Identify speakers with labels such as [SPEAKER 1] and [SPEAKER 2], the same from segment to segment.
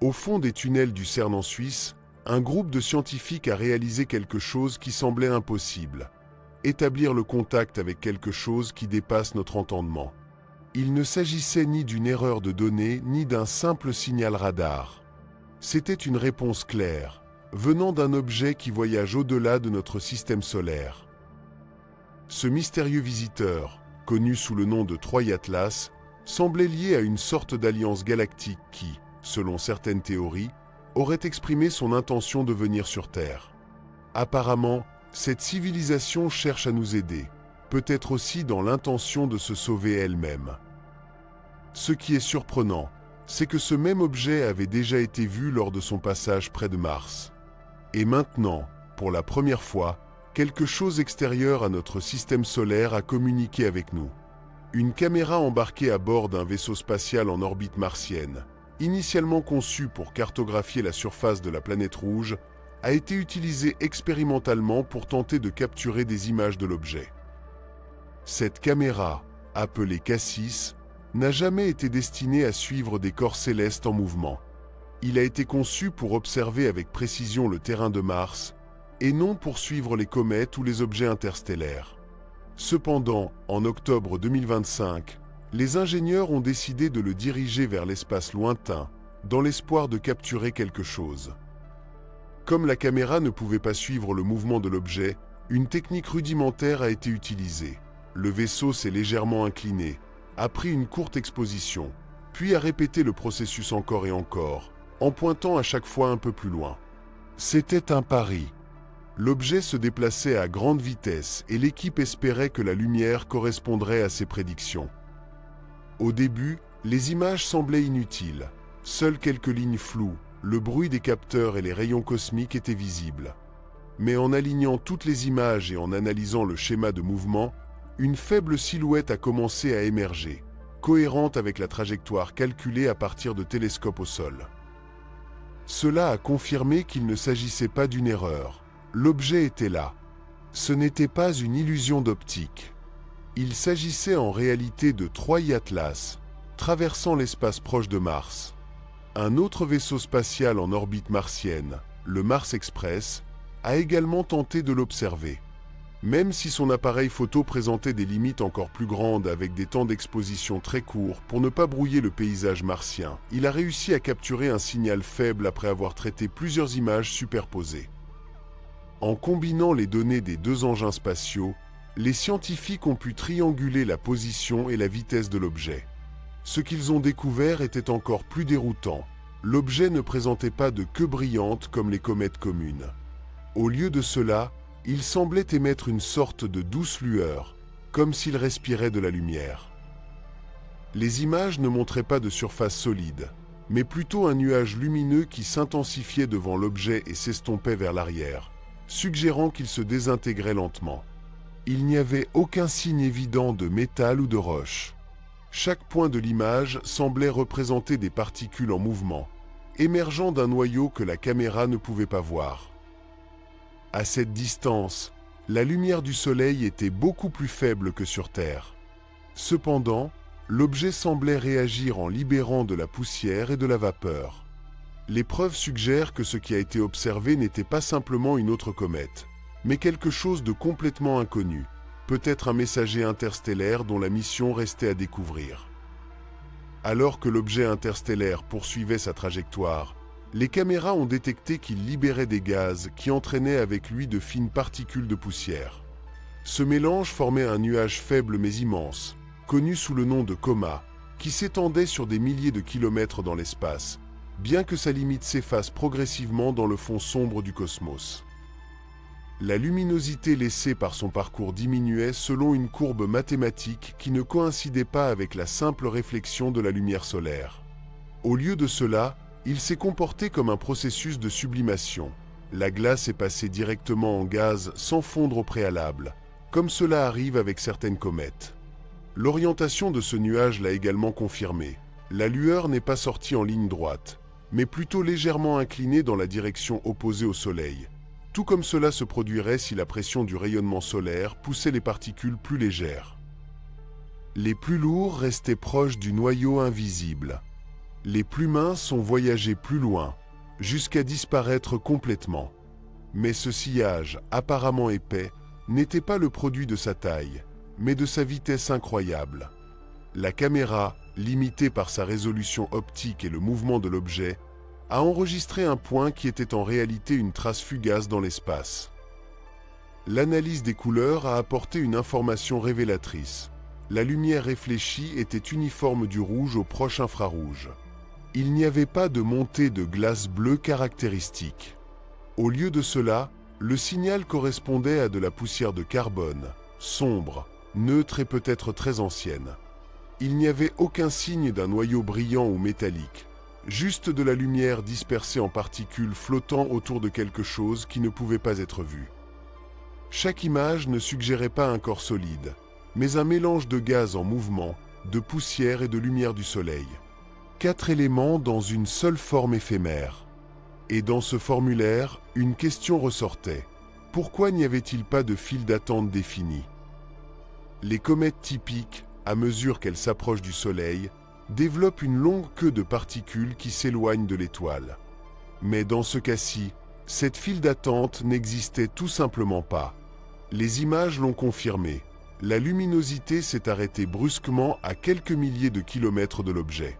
[SPEAKER 1] Au fond des tunnels du CERN en Suisse, un groupe de scientifiques a réalisé quelque chose qui semblait impossible. Établir le contact avec quelque chose qui dépasse notre entendement. Il ne s'agissait ni d'une erreur de données, ni d'un simple signal radar. C'était une réponse claire, venant d'un objet qui voyage au-delà de notre système solaire. Ce mystérieux visiteur, connu sous le nom de Troy Atlas, semblait lié à une sorte d'alliance galactique qui, selon certaines théories, aurait exprimé son intention de venir sur Terre. Apparemment, cette civilisation cherche à nous aider, peut-être aussi dans l'intention de se sauver elle-même. Ce qui est surprenant, c'est que ce même objet avait déjà été vu lors de son passage près de Mars. Et maintenant, pour la première fois, quelque chose extérieur à notre système solaire a communiqué avec nous. Une caméra embarquée à bord d'un vaisseau spatial en orbite martienne, initialement conçue pour cartographier la surface de la planète rouge, a été utilisée expérimentalement pour tenter de capturer des images de l'objet. Cette caméra, appelée Cassis, n'a jamais été destinée à suivre des corps célestes en mouvement. Il a été conçu pour observer avec précision le terrain de Mars, et non pour suivre les comètes ou les objets interstellaires. Cependant, en octobre 2025, les ingénieurs ont décidé de le diriger vers l'espace lointain, dans l'espoir de capturer quelque chose. Comme la caméra ne pouvait pas suivre le mouvement de l'objet, une technique rudimentaire a été utilisée. Le vaisseau s'est légèrement incliné, a pris une courte exposition, puis a répété le processus encore et encore, en pointant à chaque fois un peu plus loin. C'était un pari. L'objet se déplaçait à grande vitesse et l'équipe espérait que la lumière correspondrait à ses prédictions. Au début, les images semblaient inutiles. Seules quelques lignes floues, le bruit des capteurs et les rayons cosmiques étaient visibles. Mais en alignant toutes les images et en analysant le schéma de mouvement, une faible silhouette a commencé à émerger, cohérente avec la trajectoire calculée à partir de télescopes au sol. Cela a confirmé qu'il ne s'agissait pas d'une erreur. L'objet était là. Ce n'était pas une illusion d'optique. Il s'agissait en réalité de Troy Atlas, traversant l'espace proche de Mars. Un autre vaisseau spatial en orbite martienne, le Mars Express, a également tenté de l'observer. Même si son appareil photo présentait des limites encore plus grandes avec des temps d'exposition très courts pour ne pas brouiller le paysage martien, il a réussi à capturer un signal faible après avoir traité plusieurs images superposées. En combinant les données des deux engins spatiaux, les scientifiques ont pu trianguler la position et la vitesse de l'objet. Ce qu'ils ont découvert était encore plus déroutant. L'objet ne présentait pas de queue brillante comme les comètes communes. Au lieu de cela, il semblait émettre une sorte de douce lueur, comme s'il respirait de la lumière. Les images ne montraient pas de surface solide, mais plutôt un nuage lumineux qui s'intensifiait devant l'objet et s'estompait vers l'arrière, suggérant qu'il se désintégrait lentement. Il n'y avait aucun signe évident de métal ou de roche. Chaque point de l'image semblait représenter des particules en mouvement, émergeant d'un noyau que la caméra ne pouvait pas voir. À cette distance, la lumière du Soleil était beaucoup plus faible que sur Terre. Cependant, l'objet semblait réagir en libérant de la poussière et de la vapeur. Les preuves suggèrent que ce qui a été observé n'était pas simplement une autre comète, mais quelque chose de complètement inconnu, peut-être un messager interstellaire dont la mission restait à découvrir. Alors que l'objet interstellaire poursuivait sa trajectoire, les caméras ont détecté qu'il libérait des gaz qui entraînaient avec lui de fines particules de poussière. Ce mélange formait un nuage faible mais immense, connu sous le nom de coma, qui s'étendait sur des milliers de kilomètres dans l'espace, bien que sa limite s'efface progressivement dans le fond sombre du cosmos. La luminosité laissée par son parcours diminuait selon une courbe mathématique qui ne coïncidait pas avec la simple réflexion de la lumière solaire. Au lieu de cela, il s'est comporté comme un processus de sublimation. La glace est passée directement en gaz sans fondre au préalable, comme cela arrive avec certaines comètes. L'orientation de ce nuage l'a également confirmé. La lueur n'est pas sortie en ligne droite, mais plutôt légèrement inclinée dans la direction opposée au Soleil, tout comme cela se produirait si la pression du rayonnement solaire poussait les particules plus légères. Les plus lourds restaient proches du noyau invisible. Les plus minces ont voyagé plus loin, jusqu'à disparaître complètement. Mais ce sillage, apparemment épais, n'était pas le produit de sa taille, mais de sa vitesse incroyable. La caméra, limitée par sa résolution optique et le mouvement de l'objet, a enregistré un point qui était en réalité une trace fugace dans l'espace. L'analyse des couleurs a apporté une information révélatrice. La lumière réfléchie était uniforme du rouge au proche infrarouge. Il n'y avait pas de montée de glace bleue caractéristique. Au lieu de cela, le signal correspondait à de la poussière de carbone, sombre, neutre et peut-être très ancienne. Il n'y avait aucun signe d'un noyau brillant ou métallique, juste de la lumière dispersée en particules flottant autour de quelque chose qui ne pouvait pas être vu. Chaque image ne suggérait pas un corps solide, mais un mélange de gaz en mouvement, de poussière et de lumière du soleil. 4 éléments dans une seule forme éphémère. Et dans ce formulaire, une question ressortait. Pourquoi n'y avait-il pas de file d'attente définie? Les comètes typiques, à mesure qu'elles s'approchent du Soleil, développent une longue queue de particules qui s'éloignent de l'étoile. Mais dans ce cas-ci, cette file d'attente n'existait tout simplement pas. Les images l'ont confirmé. La luminosité s'est arrêtée brusquement à quelques milliers de kilomètres de l'objet.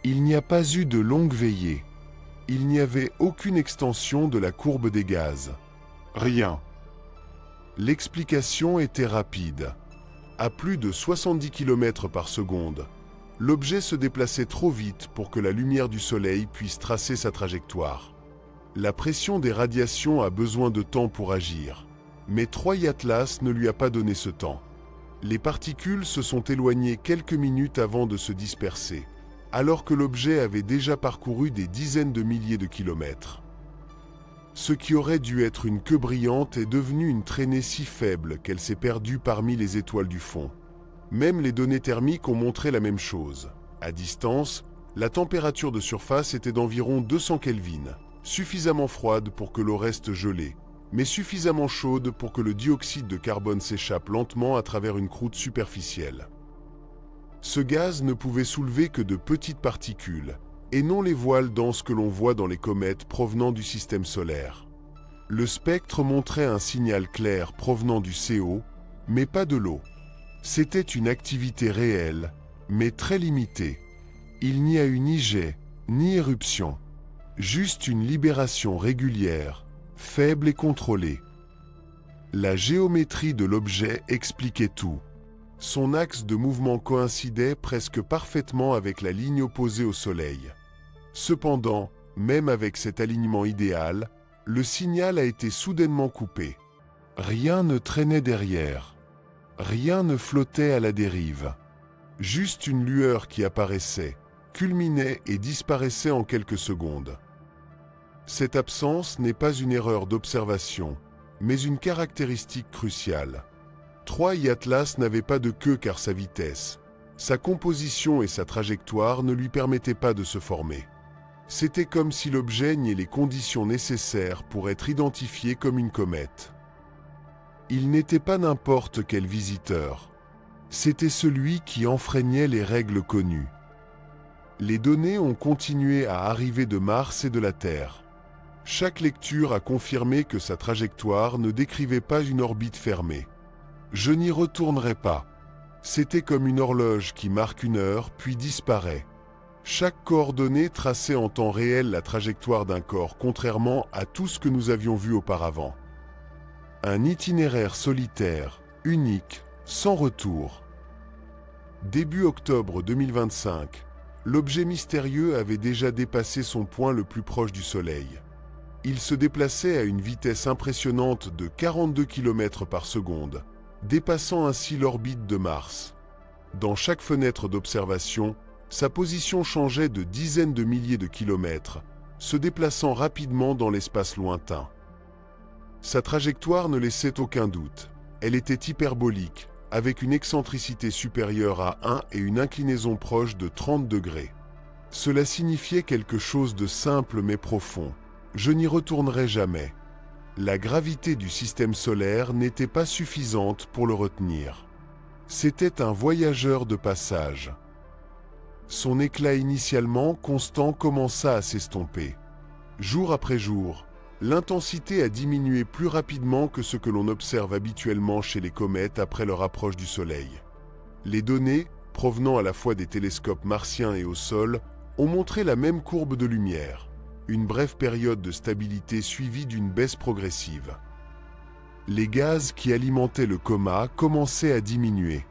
[SPEAKER 1] Il n'y a pas eu de longue veillée. Il n'y avait aucune extension de la courbe des gaz. Rien. L'explication était rapide. À plus de 70 km par seconde, l'objet se déplaçait trop vite pour que la lumière du Soleil puisse tracer sa trajectoire. La pression des radiations a besoin de temps pour agir, mais Troy Atlas ne lui a pas donné ce temps. Les particules se sont éloignées quelques minutes avant de se disperser, alors que l'objet avait déjà parcouru des dizaines de milliers de kilomètres. Ce qui aurait dû être une queue brillante est devenu une traînée si faible qu'elle s'est perdue parmi les étoiles du fond. Même les données thermiques ont montré la même chose. À distance, la température de surface était d'environ 200 Kelvin, suffisamment froide pour que l'eau reste gelée, mais suffisamment chaude pour que le dioxyde de carbone s'échappe lentement à travers une croûte superficielle. Ce gaz ne pouvait soulever que de petites particules, et non les voiles denses que l'on voit dans les comètes provenant du système solaire. Le spectre montrait un signal clair provenant du CO, mais pas de l'eau. C'était une activité réelle, mais très limitée. Il n'y a eu ni jet, ni éruption. Juste une libération régulière, faible et contrôlée. La géométrie de l'objet expliquait tout. Son axe de mouvement coïncidait presque parfaitement avec la ligne opposée au Soleil. Cependant, même avec cet alignement idéal, le signal a été soudainement coupé. Rien ne traînait derrière. Rien ne flottait à la dérive. Juste une lueur qui apparaissait, culminait et disparaissait en quelques secondes. Cette absence n'est pas une erreur d'observation, mais une caractéristique cruciale. Troy Atlas n'avait pas de queue car sa vitesse, sa composition et sa trajectoire ne lui permettaient pas de se former. C'était comme si l'objet niait les conditions nécessaires pour être identifié comme une comète. Il n'était pas n'importe quel visiteur. C'était celui qui enfreignait les règles connues. Les données ont continué à arriver de Mars et de la Terre. Chaque lecture a confirmé que sa trajectoire ne décrivait pas une orbite fermée. Je n'y retournerai pas. C'était comme une horloge qui marque une heure puis disparaît. Chaque coordonnée traçait en temps réel la trajectoire d'un corps, contrairement à tout ce que nous avions vu auparavant. Un itinéraire solitaire, unique, sans retour. Début octobre 2025, l'objet mystérieux avait déjà dépassé son point le plus proche du Soleil. Il se déplaçait à une vitesse impressionnante de 42 km par seconde, dépassant ainsi l'orbite de Mars. Dans chaque fenêtre d'observation, sa position changeait de dizaines de milliers de kilomètres, se déplaçant rapidement dans l'espace lointain. Sa trajectoire ne laissait aucun doute. Elle était hyperbolique, avec une excentricité supérieure à 1 et une inclinaison proche de 30 degrés. Cela signifiait quelque chose de simple mais profond. Je n'y retournerai jamais. La gravité du système solaire n'était pas suffisante pour le retenir. C'était un voyageur de passage. Son éclat initialement constant commença à s'estomper. Jour après jour, l'intensité a diminué plus rapidement que ce que l'on observe habituellement chez les comètes après leur approche du Soleil. Les données, provenant à la fois des télescopes martiens et au sol, ont montré la même courbe de lumière, une brève période de stabilité suivie d'une baisse progressive. Les gaz qui alimentaient le coma commençaient à diminuer.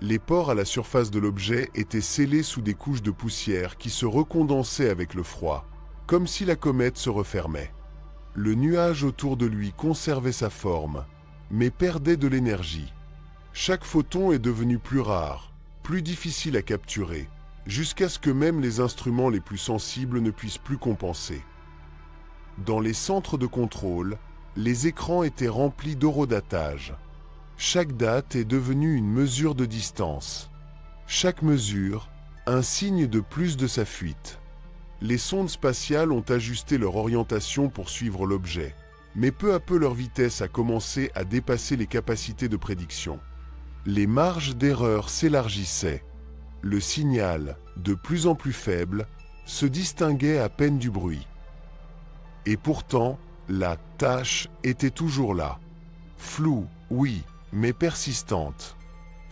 [SPEAKER 1] Les pores à la surface de l'objet étaient scellés sous des couches de poussière qui se recondensaient avec le froid, comme si la comète se refermait. Le nuage autour de lui conservait sa forme, mais perdait de l'énergie. Chaque photon est devenu plus rare, plus difficile à capturer, jusqu'à ce que même les instruments les plus sensibles ne puissent plus compenser. Dans les centres de contrôle, les écrans étaient remplis d'horodatage. Chaque date est devenue une mesure de distance. Chaque mesure, un signe de plus de sa fuite. Les sondes spatiales ont ajusté leur orientation pour suivre l'objet, mais peu à peu leur vitesse a commencé à dépasser les capacités de prédiction. Les marges d'erreur s'élargissaient. Le signal, de plus en plus faible, se distinguait à peine du bruit. Et pourtant, la tâche était toujours là. Floue, oui, mais persistante.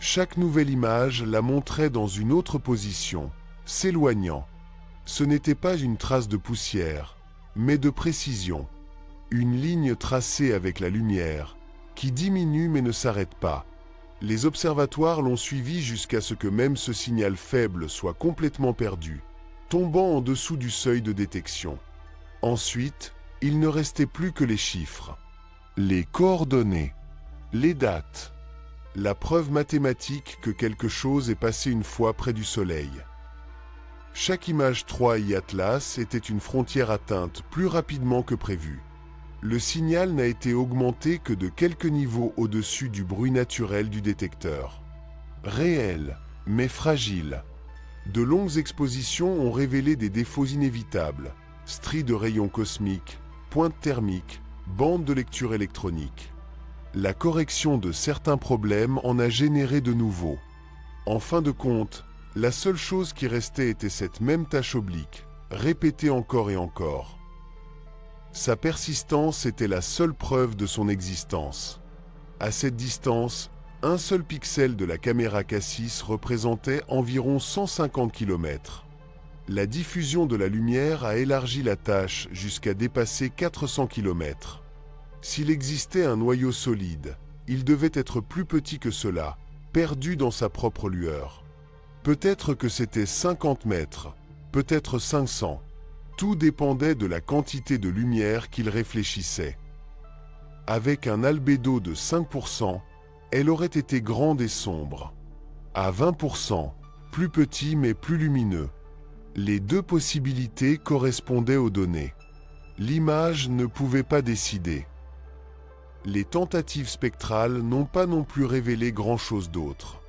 [SPEAKER 1] Chaque nouvelle image la montrait dans une autre position, s'éloignant. Ce n'était pas une trace de poussière, mais de précision. Une ligne tracée avec la lumière, qui diminue mais ne s'arrête pas. Les observatoires l'ont suivi jusqu'à ce que même ce signal faible soit complètement perdu, tombant en dessous du seuil de détection. Ensuite, il ne restait plus que les chiffres, les coordonnées, les dates, la preuve mathématique que quelque chose est passé une fois près du Soleil. Chaque image 3I Atlas était une frontière atteinte plus rapidement que prévu. Le signal n'a été augmenté que de quelques niveaux au-dessus du bruit naturel du détecteur. Réel, mais fragile. De longues expositions ont révélé des défauts inévitables, stries de rayons cosmiques, pointes thermiques, bandes de lecture électronique. La correction de certains problèmes en a généré de nouveaux. En fin de compte, la seule chose qui restait était cette même tâche oblique, répétée encore et encore. Sa persistance était la seule preuve de son existence. À cette distance, un seul pixel de la caméra Cassis représentait environ 150 km. La diffusion de la lumière a élargi la tâche jusqu'à dépasser 400 km. S'il existait un noyau solide, il devait être plus petit que cela, perdu dans sa propre lueur. Peut-être que c'était 50 mètres, peut-être 500. Tout dépendait de la quantité de lumière qu'il réfléchissait. Avec un albédo de 5%, elle aurait été grande et sombre. À 20%, plus petit mais plus lumineux. Les deux possibilités correspondaient aux données. L'image ne pouvait pas décider. Les tentatives spectrales n'ont pas non plus révélé grand-chose d'autre.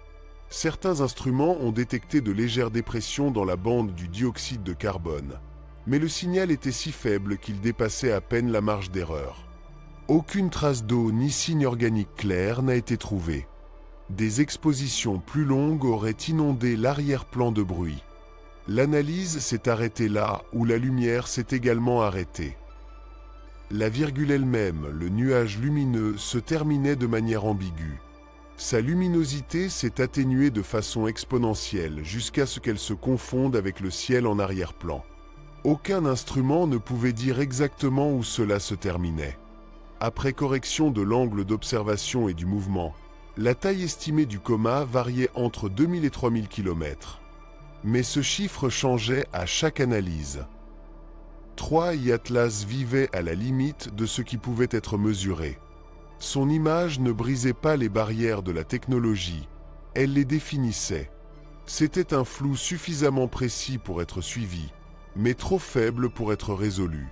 [SPEAKER 1] Certains instruments ont détecté de légères dépressions dans la bande du dioxyde de carbone, mais le signal était si faible qu'il dépassait à peine la marge d'erreur. Aucune trace d'eau ni signe organique clair n'a été trouvée. Des expositions plus longues auraient inondé l'arrière-plan de bruit. L'analyse s'est arrêtée là où la lumière s'est également arrêtée. La virgule elle-même, le nuage lumineux, se terminait de manière ambiguë. Sa luminosité s'est atténuée de façon exponentielle jusqu'à ce qu'elle se confonde avec le ciel en arrière-plan. Aucun instrument ne pouvait dire exactement où cela se terminait. Après correction de l'angle d'observation et du mouvement, la taille estimée du coma variait entre 2000 et 3000 km. Mais ce chiffre changeait à chaque analyse. 3I Atlas vivait à la limite de ce qui pouvait être mesuré. Son image ne brisait pas les barrières de la technologie, elle les définissait. C'était un flou suffisamment précis pour être suivi, mais trop faible pour être résolu.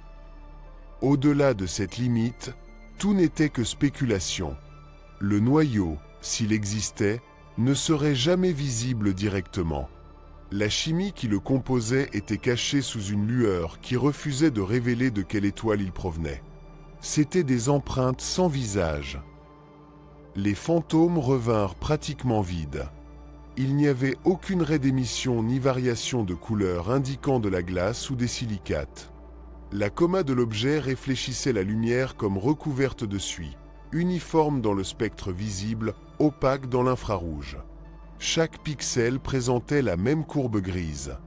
[SPEAKER 1] Au-delà de cette limite, tout n'était que spéculation. Le noyau, s'il existait, ne serait jamais visible directement. La chimie qui le composait était cachée sous une lueur qui refusait de révéler de quelle étoile il provenait. C'étaient des empreintes sans visage. Les fantômes revinrent pratiquement vides. Il n'y avait aucune raie d'émission ni variation de couleur indiquant de la glace ou des silicates. La coma de l'objet réfléchissait la lumière comme recouverte de suie, uniforme dans le spectre visible, opaque dans l'infrarouge. Chaque pixel présentait la même courbe grise.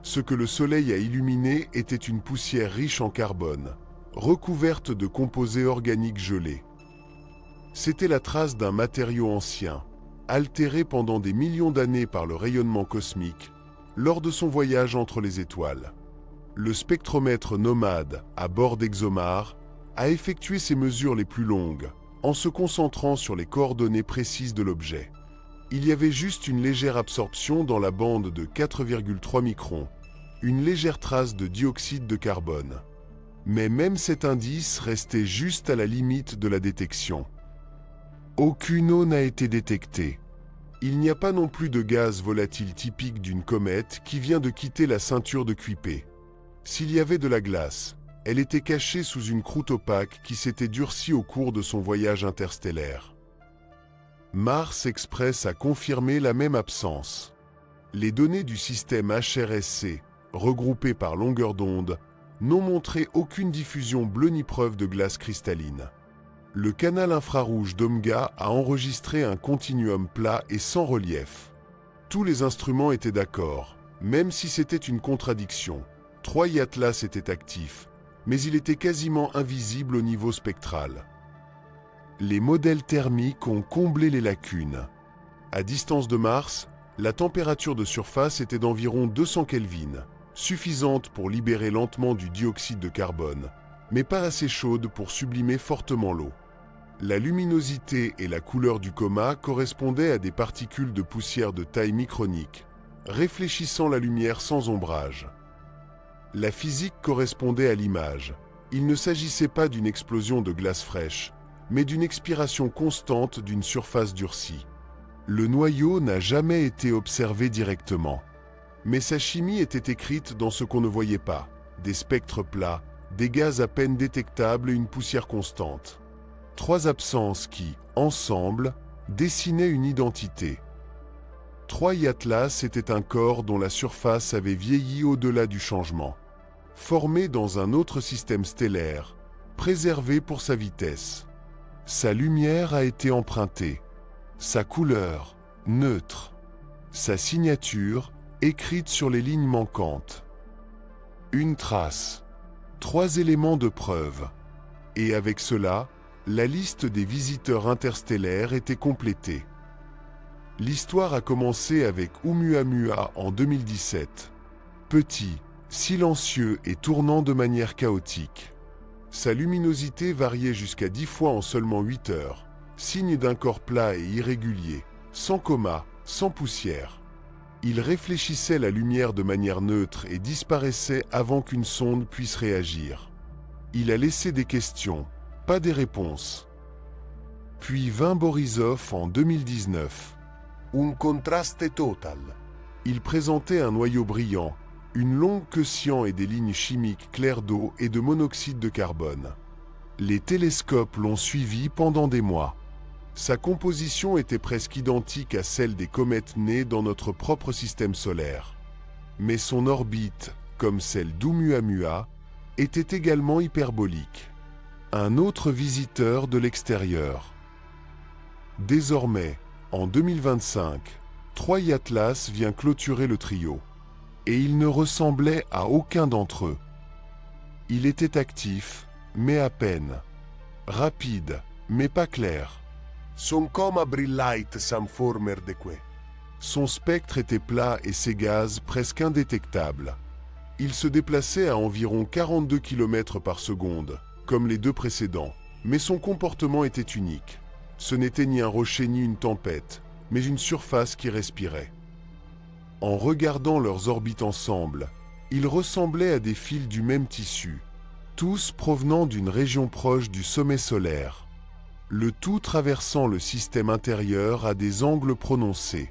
[SPEAKER 1] Ce que le soleil a illuminé était une poussière riche en carbone, recouverte de composés organiques gelés. C'était la trace d'un matériau ancien, altéré pendant des millions d'années par le rayonnement cosmique, lors de son voyage entre les étoiles. Le spectromètre nomade, à bord d'ExoMar, a effectué ses mesures les plus longues, en se concentrant sur les coordonnées précises de l'objet. Il y avait juste une légère absorption dans la bande de 4,3 microns, une légère trace de dioxyde de carbone. Mais même cet indice restait juste à la limite de la détection. Aucune eau n'a été détectée. Il n'y a pas non plus de gaz volatile typique d'une comète qui vient de quitter la ceinture de Kuiper. S'il y avait de la glace, elle était cachée sous une croûte opaque qui s'était durcie au cours de son voyage interstellaire. Mars Express a confirmé la même absence. Les données du système HRSC, regroupées par longueur d'onde, n'ont montré aucune diffusion bleue ni preuve de glace cristalline. Le canal infrarouge d'Omega a enregistré un continuum plat et sans relief. Tous les instruments étaient d'accord, même si c'était une contradiction. Troy Atlas était actif, mais il était quasiment invisible au niveau spectral. Les modèles thermiques ont comblé les lacunes. À distance de Mars, la température de surface était d'environ 200 Kelvin, suffisante pour libérer lentement du dioxyde de carbone, mais pas assez chaude pour sublimer fortement l'eau. La luminosité et la couleur du coma correspondaient à des particules de poussière de taille micronique, réfléchissant la lumière sans ombrage. La physique correspondait à l'image. Il ne s'agissait pas d'une explosion de glace fraîche, mais d'une expiration constante d'une surface durcie. Le noyau n'a jamais été observé directement, mais sa chimie était écrite dans ce qu'on ne voyait pas, des spectres plats, des gaz à peine détectables et une poussière constante. Trois absences qui, ensemble, dessinaient une identité. Troy Atlas était un corps dont la surface avait vieilli au-delà du changement, formé dans un autre système stellaire, préservé pour sa vitesse. Sa lumière a été empruntée, sa couleur, neutre, sa signature, écrite sur les lignes manquantes. Une trace, 3 éléments de preuve, et avec cela, la liste des visiteurs interstellaires était complétée. L'histoire a commencé avec Oumuamua en 2017. Petit, silencieux et tournant de manière chaotique. Sa luminosité variait jusqu'à 10 fois en seulement 8 heures, signe d'un corps plat et irrégulier, sans coma, sans poussière. Il réfléchissait la lumière de manière neutre et disparaissait avant qu'une sonde puisse réagir. Il a laissé des questions, pas des réponses. Puis vint Borisov en 2019. Un contraste total. Il présentait un noyau brillant, une longue queue cyan et des lignes chimiques claires d'eau et de monoxyde de carbone. Les télescopes l'ont suivi pendant des mois. Sa composition était presque identique à celle des comètes nées dans notre propre système solaire. Mais son orbite, comme celle d'Oumuamua, était également hyperbolique. Un autre visiteur de l'extérieur. Désormais, en 2025, Troy Atlas vient clôturer le trio. Et il ne ressemblait à aucun d'entre eux. Il était actif, mais à peine. Rapide, mais pas clair.
[SPEAKER 2] Son coma brillait sans former de quoi.
[SPEAKER 1] Son spectre était plat et ses gaz presque indétectables. Il se déplaçait à environ 42 km par seconde, comme les deux précédents, mais son comportement était unique. Ce n'était ni un rocher ni une tempête, mais une surface qui respirait. En regardant leurs orbites ensemble, ils ressemblaient à des fils du même tissu, tous provenant d'une région proche du sommet solaire, le tout traversant le système intérieur à des angles prononcés.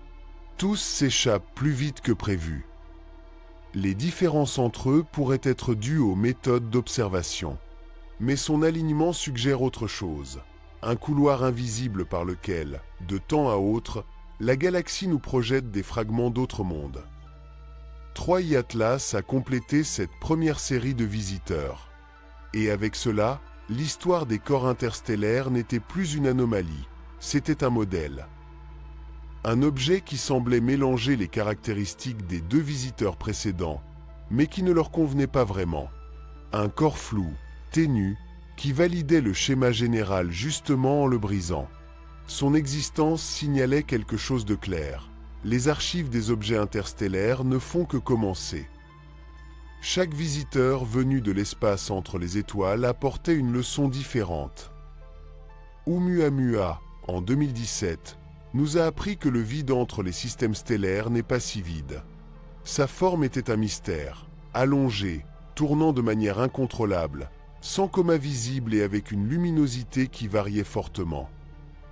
[SPEAKER 1] Tous s'échappent plus vite que prévu. Les différences entre eux pourraient être dues aux méthodes d'observation. Mais son alignement suggère autre chose, un couloir invisible par lequel, de temps à autre, la galaxie nous projette des fragments d'autres mondes. 3i Atlas a complété cette première série de visiteurs. Et avec cela, l'histoire des corps interstellaires n'était plus une anomalie, c'était un modèle. Un objet qui semblait mélanger les caractéristiques des 2 visiteurs précédents, mais qui ne leur convenait pas vraiment. Un corps flou, ténu, qui validait le schéma général justement en le brisant. Son existence signalait quelque chose de clair. Les archives des objets interstellaires ne font que commencer. Chaque visiteur venu de l'espace entre les étoiles apportait une leçon différente. Oumuamua, en 2017, nous a appris que le vide entre les systèmes stellaires n'est pas si vide. Sa forme était un mystère, allongé, tournant de manière incontrôlable, sans coma visible et avec une luminosité qui variait fortement.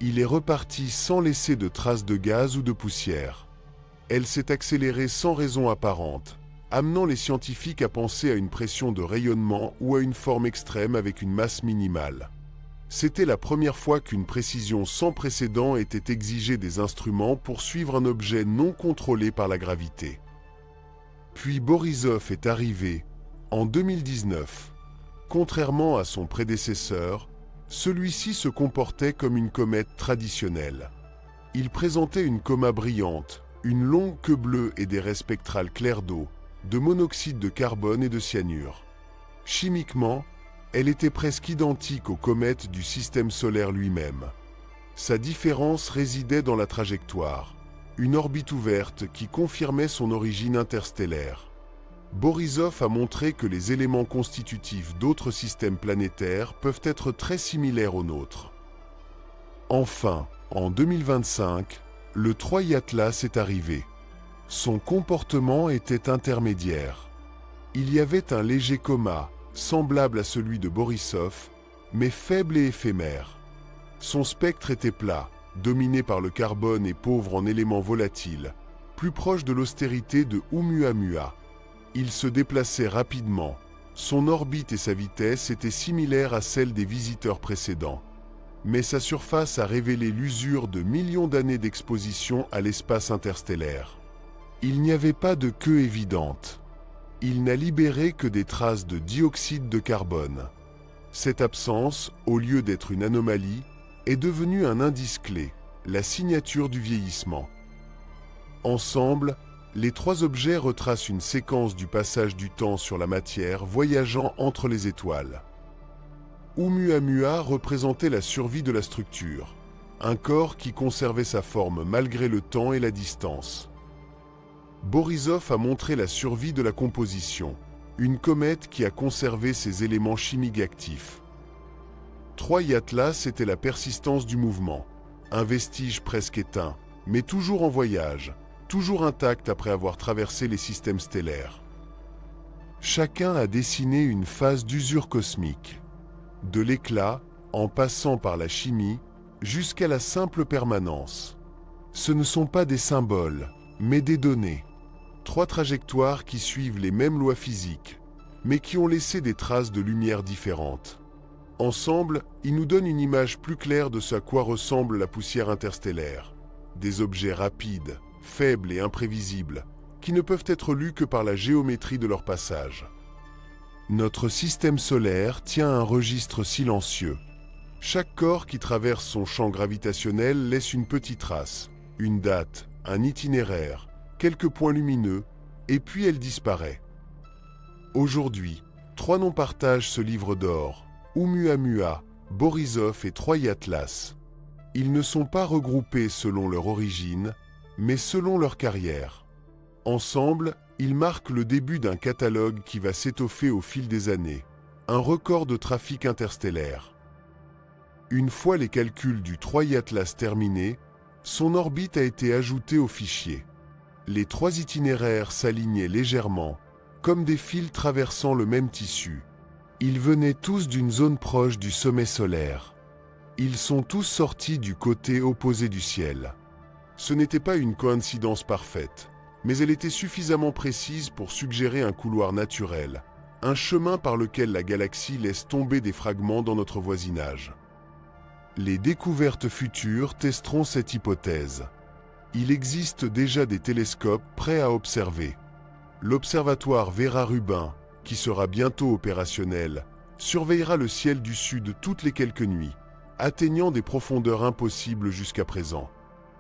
[SPEAKER 1] Il est reparti sans laisser de traces de gaz ou de poussière. Elle s'est accélérée sans raison apparente, amenant les scientifiques à penser à une pression de rayonnement ou à une forme extrême avec une masse minimale. C'était la première fois qu'une précision sans précédent était exigée des instruments pour suivre un objet non contrôlé par la gravité. Puis Borisov est arrivé, en 2019. Contrairement à son prédécesseur, celui-ci se comportait comme une comète traditionnelle. Il présentait une coma brillante, une longue queue bleue et des raies spectrales claires d'eau, de monoxyde de carbone et de cyanure. Chimiquement, elle était presque identique aux comètes du système solaire lui-même. Sa différence résidait dans la trajectoire, une orbite ouverte qui confirmait son origine interstellaire. Borisov a montré que les éléments constitutifs d'autres systèmes planétaires peuvent être très similaires aux nôtres. Enfin, en 2025, le 3i Atlas est arrivé. Son comportement était intermédiaire. Il y avait un léger coma, semblable à celui de Borisov, mais faible et éphémère. Son spectre était plat, dominé par le carbone et pauvre en éléments volatiles, plus proche de l'austérité de Oumuamua. Il se déplaçait rapidement. Son orbite et sa vitesse étaient similaires à celles des visiteurs précédents. Mais sa surface a révélé l'usure de millions d'années d'exposition à l'espace interstellaire. Il n'y avait pas de queue évidente. Il n'a libéré que des traces de dioxyde de carbone. Cette absence, au lieu d'être une anomalie, est devenue un indice clé, la signature du vieillissement. Ensemble, les 3 objets retracent une séquence du passage du temps sur la matière voyageant entre les étoiles. Oumuamua représentait la survie de la structure, un corps qui conservait sa forme malgré le temps et la distance. Borisov a montré la survie de la composition, une comète qui a conservé ses éléments chimiques actifs. 3i Atlas était la persistance du mouvement, un vestige presque éteint, mais toujours en voyage, toujours intact après avoir traversé les systèmes stellaires. Chacun a dessiné une phase d'usure cosmique, de l'éclat, en passant par la chimie, jusqu'à la simple permanence. Ce ne sont pas des symboles, mais des données. 3 trajectoires qui suivent les mêmes lois physiques, mais qui ont laissé des traces de lumière différentes. Ensemble, ils nous donnent une image plus claire de ce à quoi ressemble la poussière interstellaire. Des objets rapides, faibles et imprévisibles, qui ne peuvent être lus que par la géométrie de leur passage. Notre système solaire tient un registre silencieux. Chaque corps qui traverse son champ gravitationnel laisse une petite trace, une date, un itinéraire, quelques points lumineux, et puis elle disparaît. Aujourd'hui, 3 noms partagent ce livre d'or, Oumuamua, Borisov et 3i Atlas. Ils ne sont pas regroupés selon leur origine, mais selon leur carrière. Ensemble, ils marquent le début d'un catalogue qui va s'étoffer au fil des années, un record de trafic interstellaire. Une fois les calculs du 3i Atlas terminés, son orbite a été ajoutée au fichier. Les 3 itinéraires s'alignaient légèrement, comme des fils traversant le même tissu. Ils venaient tous d'une zone proche du sommet solaire. Ils sont tous sortis du côté opposé du ciel. Ce n'était pas une coïncidence parfaite, mais elle était suffisamment précise pour suggérer un couloir naturel, un chemin par lequel la galaxie laisse tomber des fragments dans notre voisinage. Les découvertes futures testeront cette hypothèse. Il existe déjà des télescopes prêts à observer. L'observatoire Vera-Rubin, qui sera bientôt opérationnel, surveillera le ciel du Sud toutes les quelques nuits, atteignant des profondeurs impossibles jusqu'à présent.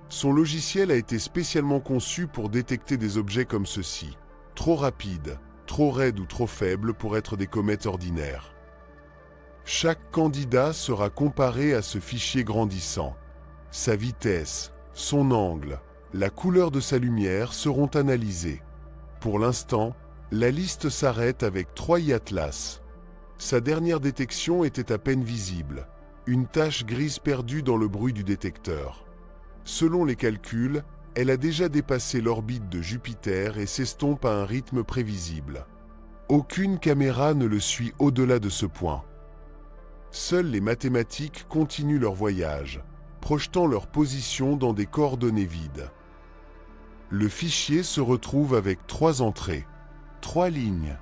[SPEAKER 1] Son logiciel a été spécialement conçu pour détecter des objets comme ceux-ci, trop rapides, trop raides ou trop faibles pour être des comètes ordinaires. Chaque candidat sera comparé à ce fichier grandissant. Sa vitesse, son angle, la couleur de sa lumière seront analysés. Pour l'instant, la liste s'arrête avec 3I Atlas. Sa dernière détection était à peine visible, une tache grise perdue dans le bruit du détecteur. Selon les calculs, elle a déjà dépassé l'orbite de Jupiter et s'estompe à un rythme prévisible. Aucune caméra ne le suit au-delà de ce point. Seules les mathématiques continuent leur voyage, projetant leur position dans des coordonnées vides. Le fichier se retrouve avec 3 entrées, 3 lignes,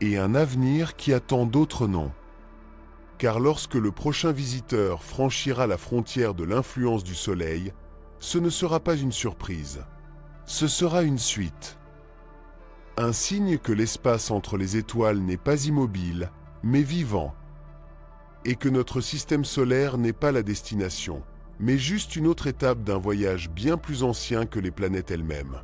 [SPEAKER 1] et un avenir qui attend d'autres noms. Car lorsque le prochain visiteur franchira la frontière de l'influence du Soleil, ce ne sera pas une surprise. Ce sera une suite. Un signe que l'espace entre les étoiles n'est pas immobile, mais vivant. Et que notre système solaire n'est pas la destination, mais juste une autre étape d'un voyage bien plus ancien que les planètes elles-mêmes.